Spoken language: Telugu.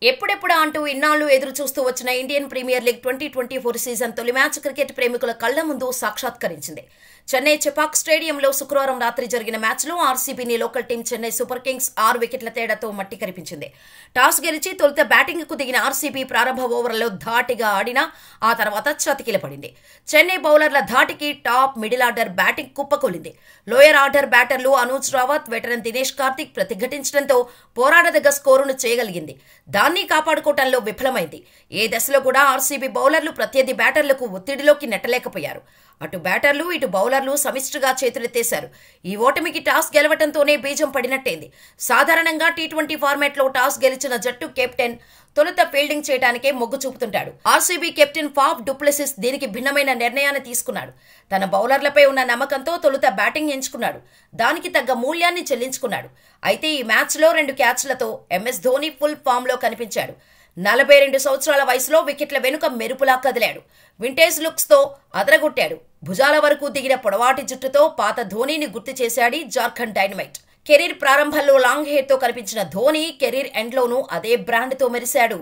ఎప్పుడెప్పుడా అంటూ ఇన్నాళ్లు ఎదురు చూస్తూ వచ్చిన ఇండియన్ ప్రీమియర్ లీగ్ 2024 సీజన్ తొలి మ్యాచ్ క్రికెట్ ప్రేమికుల కళ్ల ముందు సాక్షాత్కరించింది. చెన్నై చెపాక్ స్టేడియంలో శుక్రవారం రాత్రి జరిగిన మ్యాచ్లో ఆర్సీబీని local team Chennai Super Kings 6 వికెట్ల తేడాతో మట్టి కరిపించింది. టాస్ గెలిచి తొలుత బ్యాటింగ్కు దిగిన ఆర్సీబీ ప్రారంభ ఓవర్లలో ధాటిగా ఆడినా ఆ తర్వాత చతికిలపడింది. చెన్నై బౌలర్ల ధాటికి టాప్, మిడిల్ ఆర్డర్ బ్యాటింగ్ కుప్పకూలింది. లోయర్ ఆర్డర్ బ్యాటర్లు అనూజ్ రావత్, వెటరన్ దినేష్ కార్తిక్ ప్రతిఘటించడంతో పోరాడదగ్గ స్కోరును చేయగలిగింది. దాన్ని కాపాడుకోవటంలో విఫలమైంది. ఏ దశలో కూడా ఆర్సీబీ బౌలర్లు ప్రత్యర్థి బ్యాటర్లకు ఒత్తిడిలోకి నెట్టలేకపోయారు. అటు బ్యాటర్లు, ఇటు బౌలర్లు సమిష్టిగా చేతులెత్తేశారు. ఈ ఓటమికి టాస్ గెలవటంతోనే బీజం పడినట్టయింది. సాధారణంగా టీ20 ఫార్మాట్లో టాస్ గెలిచిన జట్టు కెప్టెన్ తొలుత ఫీల్డింగ్ చేయడానికే మొగ్గు చూపుతుంటాడు. RCB captain Faf du Plessis దీనికి భిన్నమైన నిర్ణయాన్ని తీసుకున్నాడు. తన బౌలర్లపై ఉన్న నమ్మకంతో తొలుత బ్యాటింగ్ ఎంచుకున్నాడు. దానికి తగ్గ మూల్యాన్ని చెల్లించుకున్నాడు. అయితే ఈ మ్యాచ్లో 2 క్యాచ్లతో ఎంఎస్ ధోని ఫుల్ ఫామ్లో కనిపించాడు. 42 సంవత్సరాల వయసులో వికెట్ల వెనుక మెరుపులా కదిలాడు. వింటేజ్ లుక్స్తో అదరగొట్టాడు. భుజాల వరకు దిగిన పొడవాటి జుట్టుతో పాత ధోనీని గుర్తు చేశాడు జార్ఖండ్ డైనమైట్. కెరీర్ ప్రారంభంలో లాంగ్ హెయిర్తో కనిపించిన ధోని కెరీర్ ఎండ్లోనూ అదే బ్రాండ్తో మెరిశాడు.